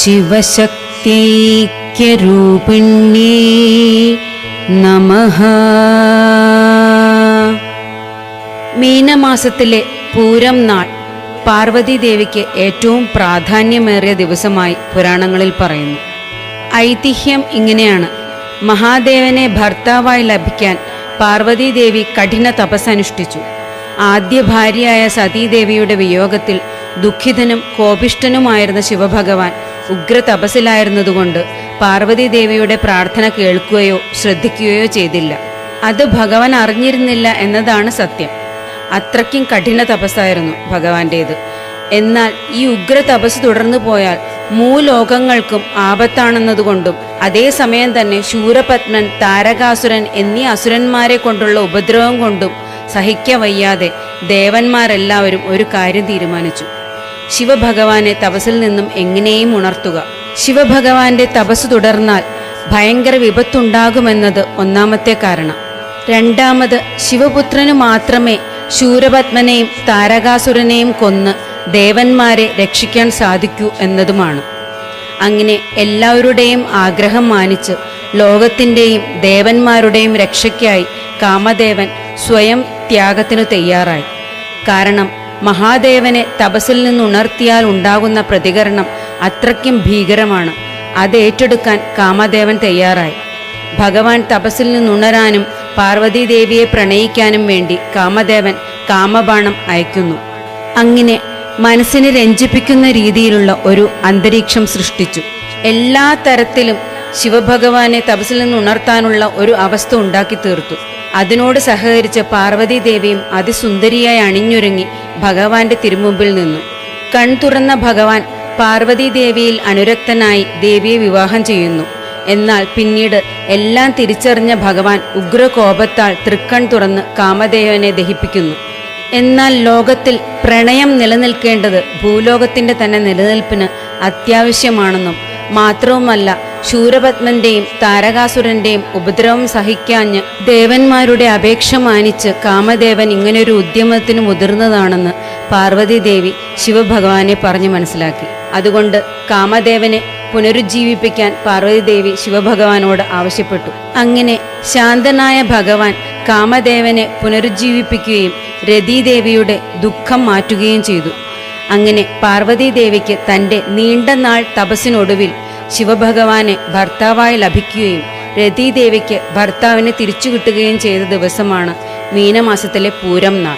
ശിവശക്തൈക്യരൂപിണ്യേ നമഃ. മീനമാസത്തിലെ പൂരം നാൾ പാർവതീദേവിക്ക് ഏറ്റവും പ്രാധാന്യമേറിയ ദിവസമായി പുരാണങ്ങളിൽ പറയുന്നു. ഐതിഹ്യം ഇങ്ങനെയാണ്: മഹാദേവനെ ഭർത്താവായി ലഭിക്കാൻ പാർവതീദേവി കഠിന തപസ്സനുഷ്ഠിച്ചു. ആദ്യ ഭാര്യയായ സതീദേവിയുടെ വിയോഗത്തിൽ ദുഃഖിതനും കോപിഷ്ഠനുമായിരുന്ന ശിവഭഗവാൻ ഉഗ്ര തപസ്സിലായിരുന്നതുകൊണ്ട് പാർവതീദേവിയുടെ പ്രാർത്ഥന കേൾക്കുകയോ ശ്രദ്ധിക്കുകയോ ചെയ്തില്ല. അത് ഭഗവാൻ അറിഞ്ഞിരുന്നില്ല എന്നതാണ് സത്യം. അത്രയ്ക്കും കഠിന തപസ്സായിരുന്നു ഭഗവാന്റേത്. എന്നാൽ ഈ ഉഗ്ര തപസ് തുടർന്നു പോയാൽ മൂലോകങ്ങൾക്കും ആപത്താണെന്നതുകൊണ്ടും അതേസമയം തന്നെ ശൂരപത്മൻ, താരകാസുരൻ എന്നീ അസുരന്മാരെ കൊണ്ടുള്ള ഉപദ്രവം കൊണ്ടും സഹിക്കവയ്യാതെ ദേവന്മാരെല്ലാവരും ഒരു കാര്യം തീരുമാനിച്ചു: ശിവഭഗവാനെ തപസ്സിൽ നിന്നും എങ്ങനെയും ഉണർത്തുക. ശിവഭഗവാന്റെ തപസ് തുടർന്നാൽ ഭയങ്കര വിപത്തുണ്ടാകുമെന്നത് ഒന്നാമത്തെ കാരണം. രണ്ടാമത്, ശിവപുത്രനു മാത്രമേ ശൂരപത്മനെയും താരകാസുരനെയും കൊന്ന് ദേവന്മാരെ രക്ഷിക്കാൻ സാധിക്കൂ എന്നതുമാണ്. അങ്ങനെ എല്ലാവരുടെയും ആഗ്രഹം മാനിച്ച് ലോകത്തിൻ്റെയും ദേവന്മാരുടെയും രക്ഷയ്ക്കായി കാമദേവൻ സ്വയം ത്യാഗത്തിനു തയ്യാറായി. കാരണം മഹാദേവനെ തപസ്സിൽ നിന്നുണർത്തിയാൽ ഉണ്ടാകുന്ന പ്രതികരണം അത്രയ്ക്കും ഭീകരമാണ്. അത് ഏറ്റെടുക്കാൻ കാമദേവൻ തയ്യാറായി. ഭഗവാൻ തപസ്സിൽ നിന്നുണരാനും പാർവതീദേവിയെ പ്രണയിക്കാനും വേണ്ടി കാമദേവൻ കാമബാണം അയക്കുന്നു. അങ്ങനെ മനസ്സിനെ രഞ്ജിപ്പിക്കുന്ന രീതിയിലുള്ള ഒരു അന്തരീക്ഷം സൃഷ്ടിച്ചു. എല്ലാ തരത്തിലും ശിവഭഗവാനെ തപസ്സിൽ നിന്ന് ഉണർത്താനുള്ള ഒരു അവസ്ഥ ഉണ്ടാക്കി തീർത്തു. അതിനോട് സഹകരിച്ച് പാർവതീദേവിയും അതിസുന്ദരിയായി അണിഞ്ഞൊരുങ്ങി ഭഗവാന്റെ തിരുമുമ്പിൽ നിന്നു. കൺതുറന്ന ഭഗവാൻ പാർവതീദേവിയിൽ അനുരക്തനായി ദേവിയെ വിവാഹം ചെയ്യുന്നു. എന്നാൽ പിന്നീട് എല്ലാം തിരിച്ചറിഞ്ഞ ഭഗവാൻ ഉഗ്രകോപത്താൽ തൃക്കൺ തുറന്ന് കാമദേവനെ ദഹിപ്പിക്കുന്നു. എന്നാൽ ലോകത്തിൽ പ്രണയം നിലനിൽക്കേണ്ടത് ഭൂലോകത്തിന്റെ തന്നെ നിലനിൽപ്പിന് അത്യാവശ്യമാണെന്നും മാത്രവുമല്ല, ശൂരപത്മന്റെയും താരകാസുരന്റെയും ഉപദ്രവം സഹിക്കാഞ്ഞ് ദേവന്മാരുടെ അപേക്ഷ മാനിച്ച് കാമദേവൻ ഇങ്ങനൊരു ഉദ്യമത്തിന് മുതിർന്നതാണെന്ന് പാർവതീദേവി ശിവഭഗവാനെ പറഞ്ഞു മനസ്സിലാക്കി. അതുകൊണ്ട് കാമദേവനെ പുനരുജ്ജീവിപ്പിക്കാൻ പാർവതീദേവി ശിവഭഗവാനോട് ആവശ്യപ്പെട്ടു. അങ്ങനെ ശാന്തനായ ഭഗവാൻ കാമദേവനെ പുനരുജ്ജീവിപ്പിക്കുകയും രതീദേവിയുടെ ദുഃഖം മാറ്റുകയും ചെയ്തു. അങ്ങനെ പാർവതീദേവിക്ക് തൻ്റെ നീണ്ട നാൾ തപസ്സിനൊടുവിൽ ശിവഭഗവാനെ ഭർത്താവായി ലഭിക്കുകയും രതീദേവിക്ക് ഭർത്താവിനെ തിരിച്ചു കിട്ടുകയും ചെയ്ത ദിവസമാണ് മീനമാസത്തിലെ പൂരം നാൾ.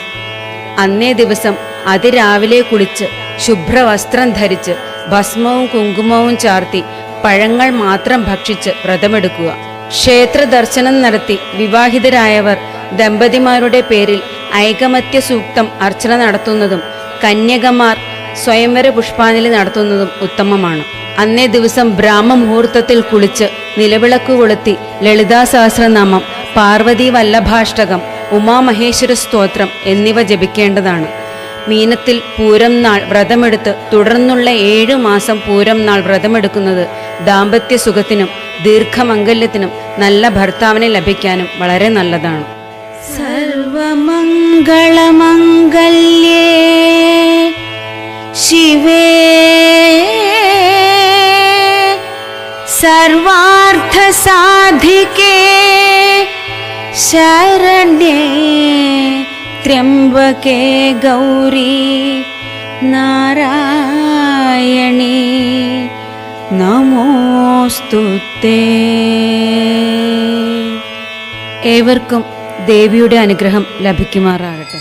അന്നേ ദിവസം അതിരാവിലെ കുളിച്ച് ശുഭ്രവസ്ത്രം ധരിച്ച് ഭസ്മവും കുങ്കുമവും ചാർത്തി പഴങ്ങൾ മാത്രം ഭക്ഷിച്ച് വ്രതമെടുക്കുക. ക്ഷേത്ര ദർശനം നടത്തി വിവാഹിതരായവർ ദമ്പതിമാരുടെ പേരിൽ ഐകമത്യ സൂക്തം അർച്ചന നടത്തുന്നതും കന്യകമാർ സ്വയംവര പുഷ്പാഞ്ജലി നടത്തുന്നതും ഉത്തമമാണ്. അന്നേ ദിവസം ബ്രാഹ്മമുഹൂർത്തത്തിൽ കുളിച്ച് നിലവിളക്ക് കൊളുത്തി ലളിതാ സഹസ്രനാമം, പാർവതീ വല്ലഭാഷ്ടകം, ഉമാമഹേശ്വര സ്തോത്രം എന്നിവ ജപിക്കേണ്ടതാണ്. മീനത്തിൽ പൂരം നാൾ വ്രതമെടുത്ത് തുടർന്നുള്ള 7 മാസം പൂരം നാൾ വ്രതമെടുക്കുന്നത് ദാമ്പത്യ സുഖത്തിനും ദീർഘമംഗല്യത്തിനും നല്ല ഭർത്താവിനെ ലഭിക്കാനും വളരെ നല്ലതാണ്. സർവമംഗളമംഗല്യേ ശിവേ സർവാർത്ഥ സാധികേ ശരണ്യേ ത്രയംബകേ ഗൗരി നാരായണി നമോസ്തുതേ. ഏവർക്കും ദേവിയുടെ അനുഗ്രഹം ലഭിക്കുമാറാകട്ടെ.